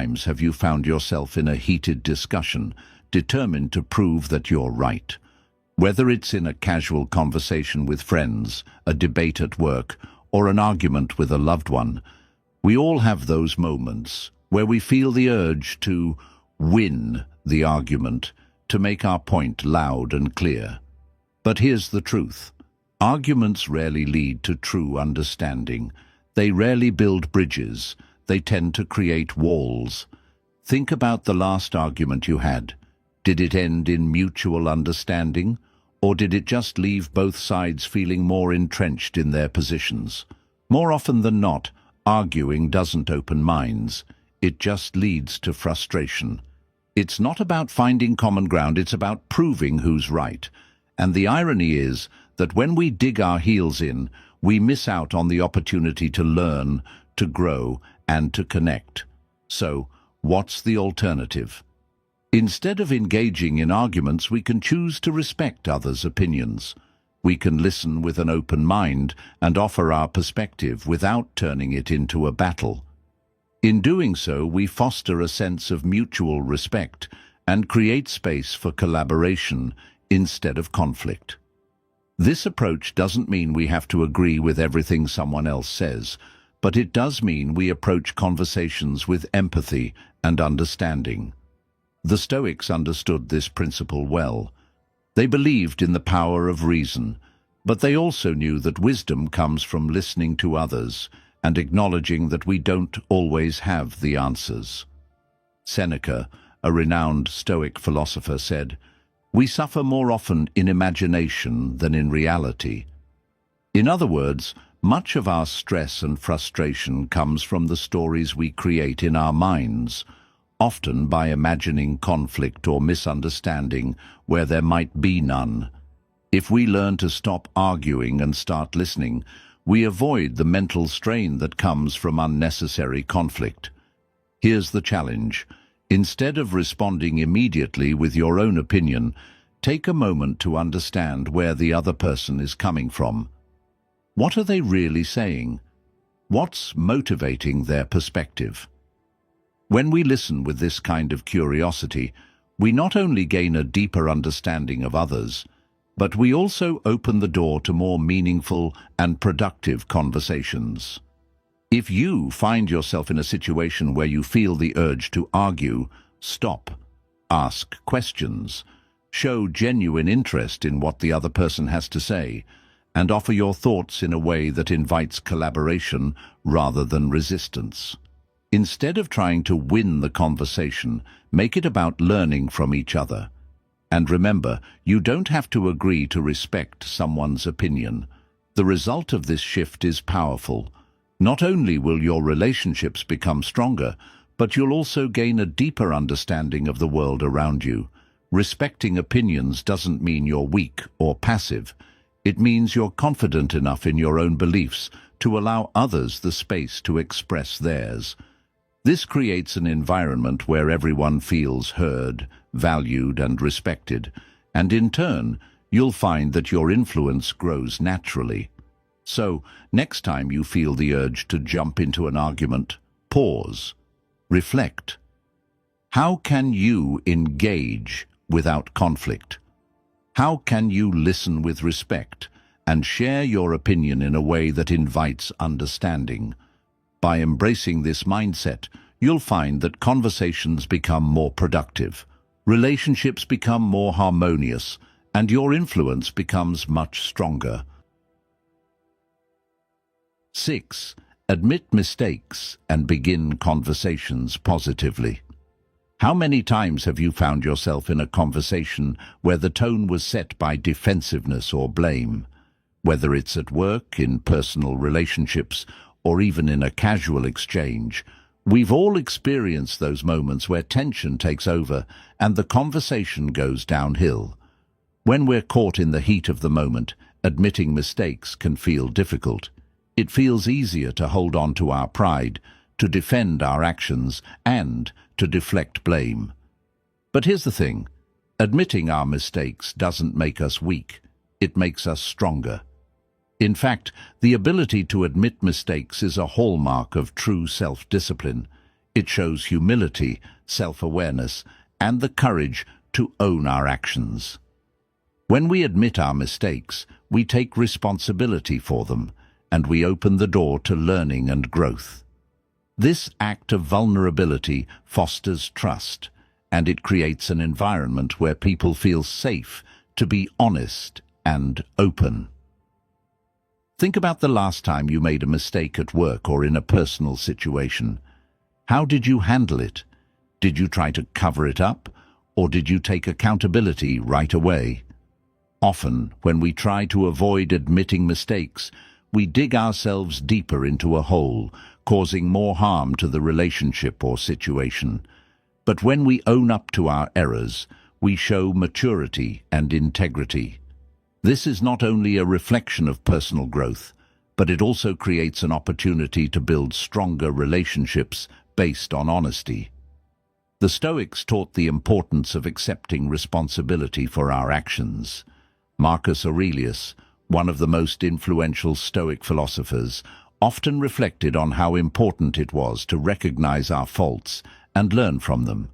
Times have you found yourself in a heated discussion, determined to prove that you're right? Whether it's in a casual conversation with friends, a debate at work, or an argument with a loved one, we all have those moments where we feel the urge to win the argument, to make our point loud and clear. But here's the truth. Arguments rarely lead to true understanding. They rarely build bridges. They tend to create walls. Think about the last argument you had. Did it end in mutual understanding, or did it just leave both sides feeling more entrenched in their positions? More often than not, arguing doesn't open minds. It just leads to frustration. It's not about finding common ground, it's about proving who's right. And the irony is that when we dig our heels in, we miss out on the opportunity to learn, to grow, and to connect. So, what's the alternative? Instead of engaging in arguments, we can choose to respect others' opinions. We can listen with an open mind and offer our perspective without turning it into a battle. In doing so, we foster a sense of mutual respect and create space for collaboration instead of conflict. This approach doesn't mean we have to agree with everything someone else says, but it does mean we approach conversations with empathy and understanding. The Stoics understood this principle well. They believed in the power of reason, but they also knew that wisdom comes from listening to others and acknowledging that we don't always have the answers. Seneca, a renowned Stoic philosopher, said, "We suffer more often in imagination than in reality." In other words, much of our stress and frustration comes from the stories we create in our minds, often by imagining conflict or misunderstanding where there might be none. If we learn to stop arguing and start listening, we avoid the mental strain that comes from unnecessary conflict. Here's the challenge. Instead of responding immediately with your own opinion, take a moment to understand where the other person is coming from. What are they really saying? What's motivating their perspective? When we listen with this kind of curiosity, we not only gain a deeper understanding of others, but we also open the door to more meaningful and productive conversations. If you find yourself in a situation where you feel the urge to argue, stop, ask questions, show genuine interest in what the other person has to say, and offer your thoughts in a way that invites collaboration rather than resistance. Instead of trying to win the conversation, make it about learning from each other. And remember, you don't have to agree to respect someone's opinion. The result of this shift is powerful. Not only will your relationships become stronger, but you'll also gain a deeper understanding of the world around you. Respecting opinions doesn't mean you're weak or passive. It means you're confident enough in your own beliefs to allow others the space to express theirs. This creates an environment where everyone feels heard, valued, and respected, and in turn, you'll find that your influence grows naturally. So, next time you feel the urge to jump into an argument, pause, reflect. How can you engage without conflict? How can you listen with respect and share your opinion in a way that invites understanding? By embracing this mindset, you'll find that conversations become more productive, relationships become more harmonious, and your influence becomes much stronger. 6. Admit mistakes and begin conversations positively. How many times have you found yourself in a conversation where the tone was set by defensiveness or blame? Whether it's at work, in personal relationships, or even in a casual exchange, we've all experienced those moments where tension takes over and the conversation goes downhill. When we're caught in the heat of the moment, admitting mistakes can feel difficult. It feels easier to hold on to our pride, to defend our actions, and to deflect blame. But here's the thing. Admitting our mistakes doesn't make us weak. It makes us stronger. In fact, the ability to admit mistakes is a hallmark of true self-discipline. It shows humility, self-awareness, and the courage to own our actions. When we admit our mistakes, we take responsibility for them, and we open the door to learning and growth. This act of vulnerability fosters trust, and it creates an environment where people feel safe to be honest and open. Think about the last time you made a mistake at work or in a personal situation. How did you handle it? Did you try to cover it up, or did you take accountability right away? Often, when we try to avoid admitting mistakes, we dig ourselves deeper into a hole, causing more harm to the relationship or situation. But when we own up to our errors, we show maturity and integrity. This is not only a reflection of personal growth, but it also creates an opportunity to build stronger relationships based on honesty. The Stoics taught the importance of accepting responsibility for our actions. Marcus Aurelius, one of the most influential Stoic philosophers, often reflected on how important it was to recognize our faults and learn from them.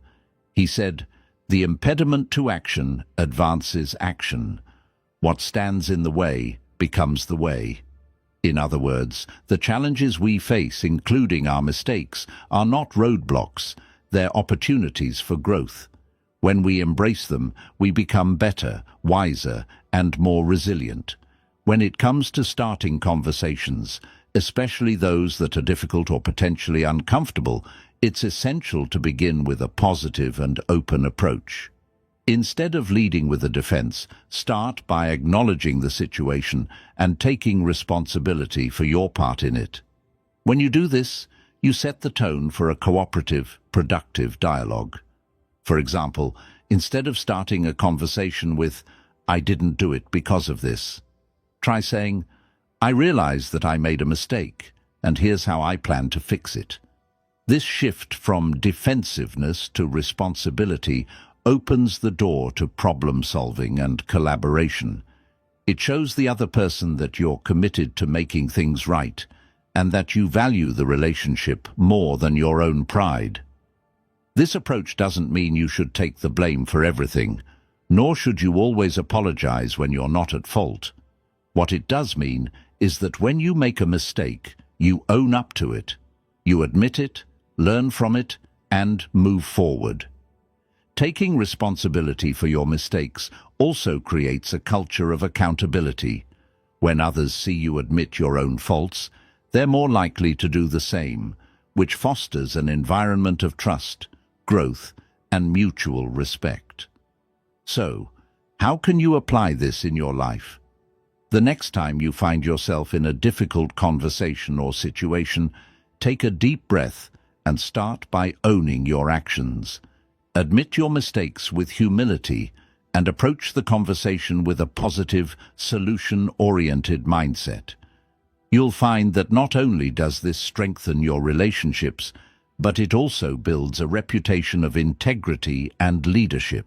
He said, "The impediment to action advances action. What stands in the way becomes the way." In other words, the challenges we face, including our mistakes, are not roadblocks, they're opportunities for growth. When we embrace them, we become better, wiser, and more resilient. When it comes to starting conversations, especially those that are difficult or potentially uncomfortable, it's essential to begin with a positive and open approach. Instead of leading with a defense, start by acknowledging the situation and taking responsibility for your part in it. When you do this, you set the tone for a cooperative, productive dialogue. For example, instead of starting a conversation with, "I didn't do it because of this," try saying, "I realize that I made a mistake, and here's how I plan to fix it." This shift from defensiveness to responsibility opens the door to problem-solving and collaboration. It shows the other person that you're committed to making things right, and that you value the relationship more than your own pride. This approach doesn't mean you should take the blame for everything, nor should you always apologize when you're not at fault. What it does mean is that when you make a mistake, you own up to it. You admit it, learn from it, and move forward. Taking responsibility for your mistakes also creates a culture of accountability. When others see you admit your own faults, they're more likely to do the same, which fosters an environment of trust, growth, and mutual respect. So, how can you apply this in your life? The next time you find yourself in a difficult conversation or situation, take a deep breath and start by owning your actions. Admit your mistakes with humility and approach the conversation with a positive, solution-oriented mindset. You'll find that not only does this strengthen your relationships, but it also builds a reputation of integrity and leadership.